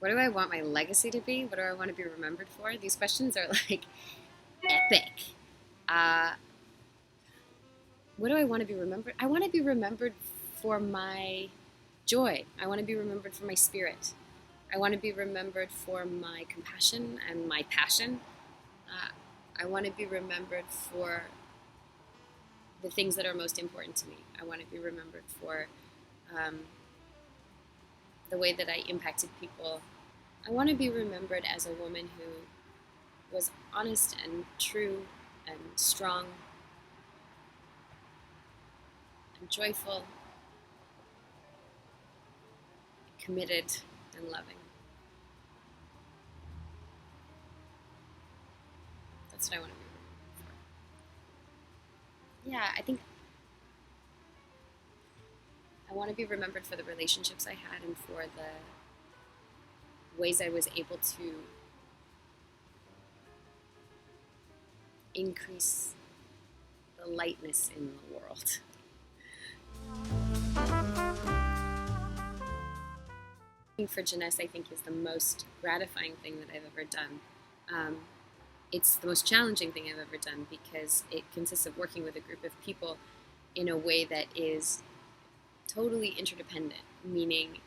What do I want my legacy to be? What do I want to be remembered for? These questions are like epic. Uh, what do I want to be remembered? I want to be remembered for my joy. I want to be remembered for my spirit. I want to be remembered for my compassion and my passion. Uh, I want to be remembered for the things that are most important to me. I want to be remembered for um, the way that I impacted people. I want to be remembered as a woman who was honest and true and strong and joyful, committed and loving. That's what I want to be remembered for. Yeah, I think I want to be remembered for the relationships I had and for the ways I was able to increase the lightness in the world. Working for Jeunesse, I think, is the most gratifying thing that I've ever done. Um, it's the most challenging thing I've ever done because it consists of working with a group of people in a way that is totally interdependent, meaning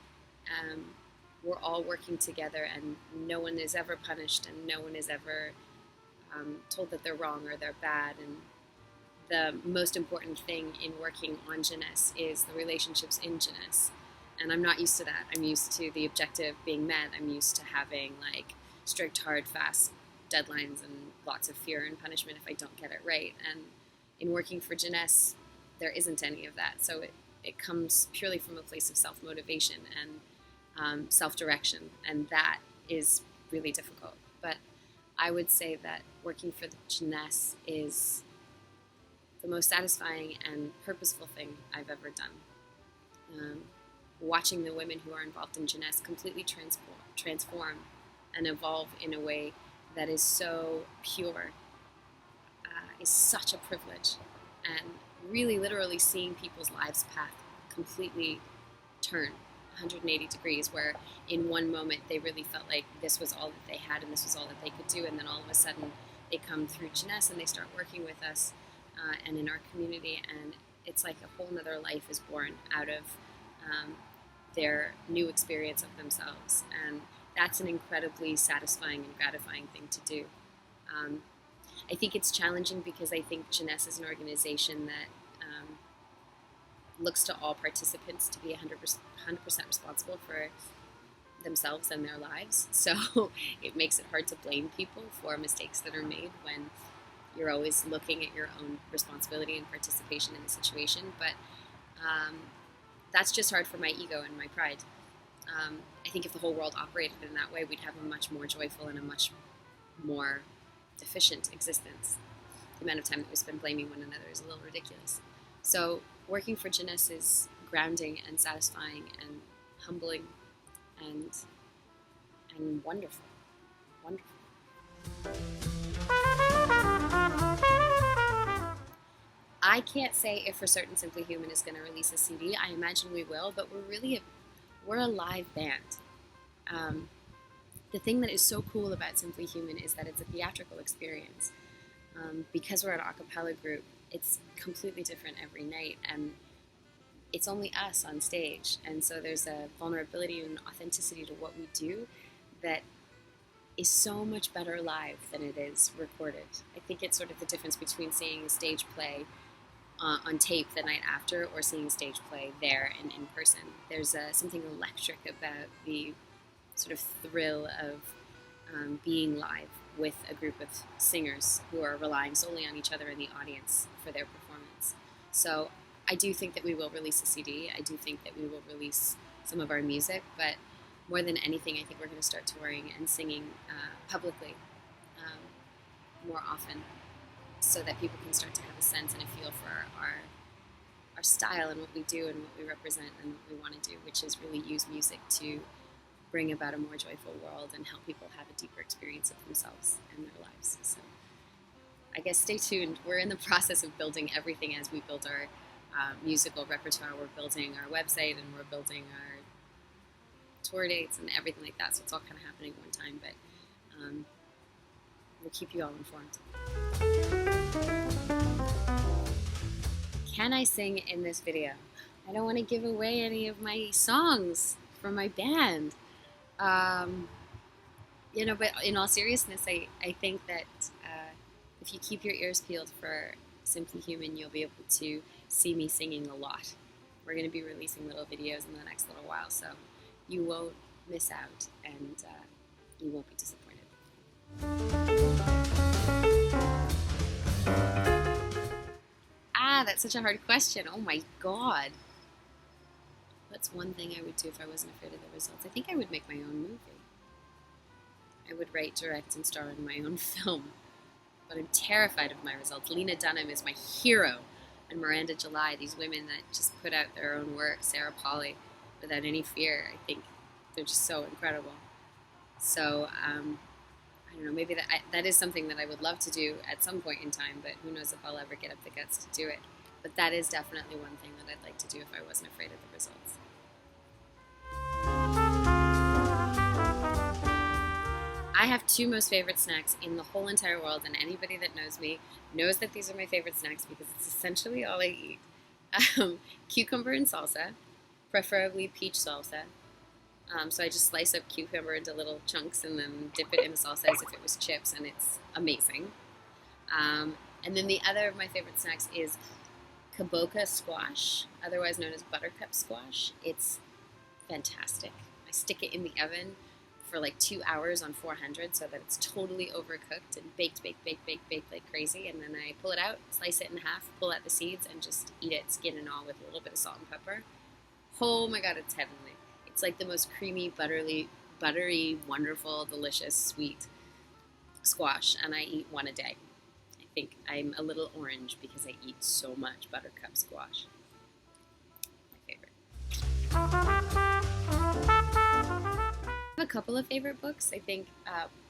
we're all working together and no one is ever punished and no one is ever told that they're wrong or they're bad. And the most important thing in working on Jeunesse is the relationships in Jeunesse. And I'm not used to that. I'm used to the objective being met. I'm used to having like strict, hard, fast deadlines and lots of fear and punishment if I don't get it right. And in working for Jeunesse, there isn't any of that. So it comes purely from a place of self-motivation and self-direction. And that is really difficult. But I would say that working for the Jeunesse is the most satisfying and purposeful thing I've ever done. Watching the women who are involved in Jeunesse completely transform and evolve in a way that is so pure is such a privilege. And really literally seeing people's lives path completely turn 180 degrees, where in one moment they really felt like this was all that they had and this was all that they could do, and then all of a sudden they come through Jeunesse and they start working with us and in our community, and it's like a whole nother life is born out of their new experience of themselves, and that's an incredibly satisfying and gratifying thing to do. I think it's challenging because I think Jeunesse is an organization that looks to all participants to be 100% responsible for themselves and their lives. So it makes it hard to blame people for mistakes that are made when you're always looking at your own responsibility and participation in the situation. But that's just hard for my ego and my pride. I think if the whole world operated in that way, we'd have a much more joyful and a much more efficient existence. The amount of time that we spend blaming one another is a little ridiculous. So working for Jeunesse is grounding and satisfying and humbling and wonderful. Wonderful. I can't say if for certain Simply Human is going to release a CD. I imagine we will, but we're a live band. The thing that is so cool about Simply Human is that it's a theatrical experience. Because we're an a cappella group, it's completely different every night, and it's only us on stage. And so there's a vulnerability and authenticity to what we do that is so much better live than it is recorded. I think it's sort of the difference between seeing a stage play on tape the night after or seeing a stage play there and in person. There's something electric about the sort of thrill of being live with a group of singers who are relying solely on each other in the audience for their performance. So I do think that we will release a CD. I do think that we will release some of our music, but more than anything, I think we're going to start touring and singing publicly more often, so that people can start to have a sense and a feel for our style and what we do and what we represent and what we want to do, which is really use music to bring about a more joyful world and help people have a deeper experience of themselves and their lives. So I guess stay tuned. We're in the process of building everything as we build our musical repertoire. We're building our website and we're building our tour dates and everything like that. So it's all kind of happening at one time, but we'll keep you all informed. Can I sing in this video? I don't want to give away any of my songs from my band. But in all seriousness, I think that if you keep your ears peeled for Simply Human, you'll be able to see me singing a lot. We're going to be releasing little videos in the next little while, so you won't miss out, and you won't be disappointed. That's such a hard question. Oh my God. What's one thing I would do if I wasn't afraid of the results? I think I would make my own movie. I would write, direct, and star in my own film. But I'm terrified of my results. Lena Dunham is my hero. And Miranda July, these women that just put out their own work, Sarah Polley, without any fear. I think they're just so incredible. So, I don't know, maybe that is something that I would love to do at some point in time, but who knows if I'll ever get up the guts to do it. But that is definitely one thing that I'd like to do if I wasn't afraid of the results. I have two most favorite snacks in the whole entire world, and anybody that knows me knows that these are my favorite snacks because it's essentially all I eat. Cucumber and salsa, preferably peach salsa. So I just slice up cucumber into little chunks and then dip it in the salsa as if it was chips, and it's amazing. And then the other of my favorite snacks is kabocha squash, otherwise known as buttercup squash. It's fantastic. I stick it in the oven for like 2 hours on 400 so that it's totally overcooked and baked like crazy, and then I pull it out, slice it in half, pull out the seeds, and just eat it skin and all with a little bit of salt and pepper. Oh my God, it's heavenly. It's like the most creamy, buttery, wonderful, delicious, sweet squash, and I eat one a day. I think I'm a little orange because I eat so much buttercup squash. My favorite. I have a couple of favorite books. I think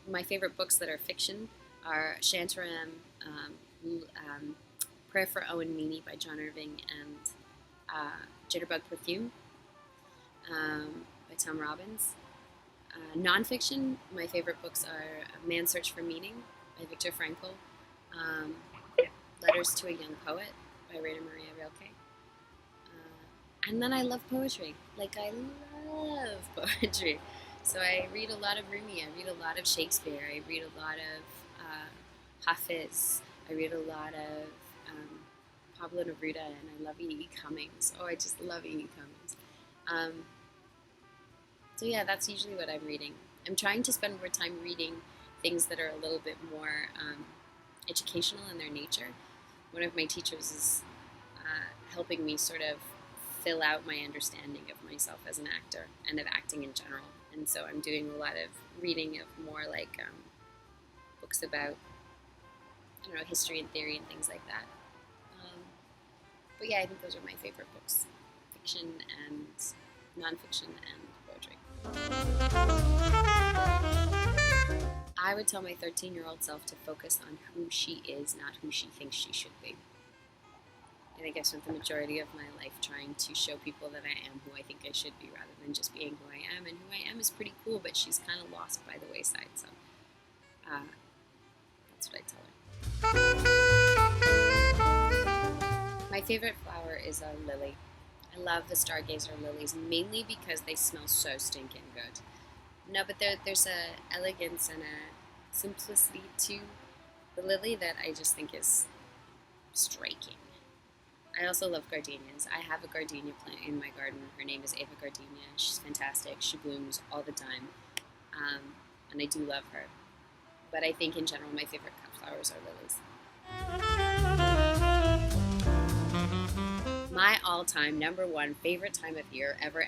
my favorite books that are fiction are Shantaram, Prayer for Owen Meany by John Irving, and Jitterbug Perfume by Tom Robbins. Nonfiction, my favorite books are Man's Search for Meaning by Viktor Frankl, Letters to a Young Poet by Rainer Maria Rilke. And then I love poetry. Like, I love poetry. So I read a lot of Rumi, I read a lot of Shakespeare, I read a lot of Hafiz, I read a lot of Pablo Neruda, and I love E.E. Cummings. Oh, I just love E.E. Cummings. So yeah, that's usually what I'm reading. I'm trying to spend more time reading things that are a little bit more educational in their nature. One of my teachers is helping me sort of fill out my understanding of myself as an actor and of acting in general. And so I'm doing a lot of reading of more like books about, I don't know, history and theory and things like that. But yeah, I think those are my favorite books. Fiction and nonfiction and poetry. I would tell my 13-year-old self to focus on who she is, not who she thinks she should be. And I guess spent the majority of my life trying to show people that I am who I think I should be rather than just being who I am. And who I am is pretty cool, but she's kind of lost by the wayside. So that's what I tell her. My favorite flower is a lily. I love the stargazer lilies, mainly because they smell so stinking good. No, but there's a elegance and a simplicity to the lily that I just think is striking. I also love gardenias. I have a gardenia plant in my garden. Her name is Ava Gardenia. She's fantastic. She blooms all the time. And I do love her. But I think in general my favorite cut flowers are lilies. My all-time #1 favorite time of year ever,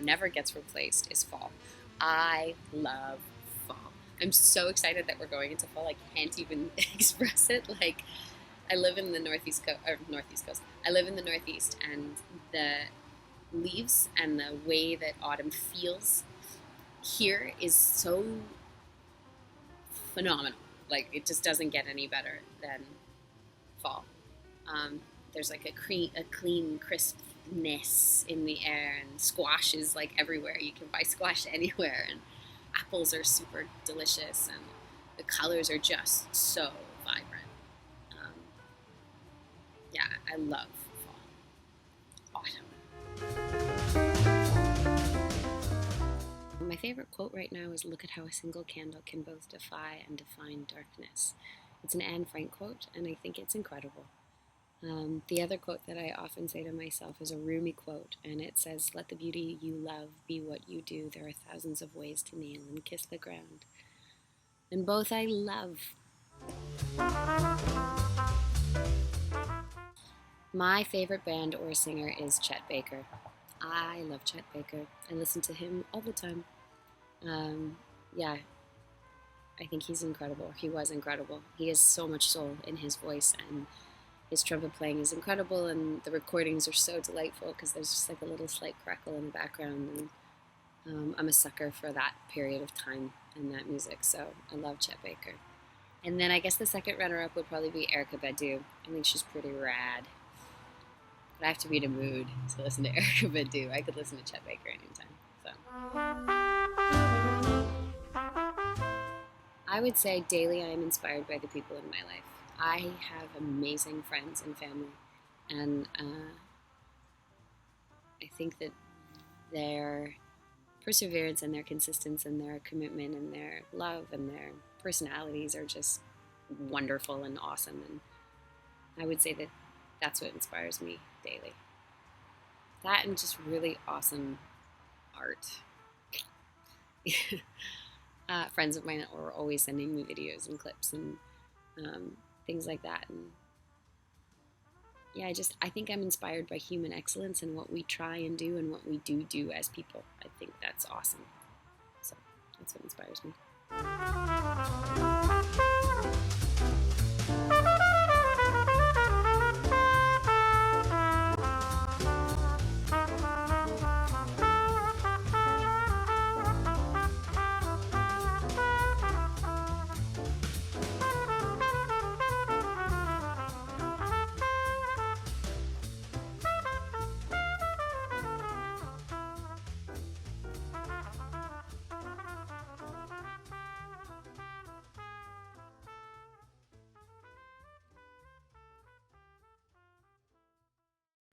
never gets replaced is fall. I love fall. I'm so excited that we're going into fall. I can't even express it. Like, I live in the northeast coast. I live in the Northeast, and the leaves and the way that autumn feels here is so phenomenal. Like, it just doesn't get any better than fall. There's like a clean, crisp ness in the air, and squash is like everywhere. You can buy squash anywhere, and apples are super delicious, and the colors are just so vibrant. Um, yeah, I love fall. Autumn. My favorite quote right now is, "Look at how a single candle can both defy and define darkness." It's an Anne Frank quote, and I think it's incredible. The other quote that I often say to myself is a Rumi quote, and it says, "Let the beauty you love be what you do. There are thousands of ways to kneel and kiss the ground." And both I love. My favorite band or singer is Chet Baker. I love Chet Baker. I listen to him all the time. Yeah, I think he's incredible. He was incredible. He has so much soul in his voice, and his trumpet playing is incredible, and the recordings are so delightful because there's just like a little slight crackle in the background. And I'm a sucker for that period of time and that music, so I love Chet Baker. And then I guess the second runner-up would probably be Erykah Badu. I think she's pretty rad. But I have to be in a mood to listen to Erykah Badu. I could listen to Chet Baker anytime. So I would say daily I am inspired by the people in my life. I have amazing friends and family, and I think that their perseverance and their consistency and their commitment and their love and their personalities are just wonderful and awesome. And I would say that that's what inspires me daily. That and just really awesome art. Friends of mine are always sending me videos and clips and things like that. And yeah, I think I'm inspired by human excellence and what we try and do and what we do as people. I think that's awesome. So that's what inspires me.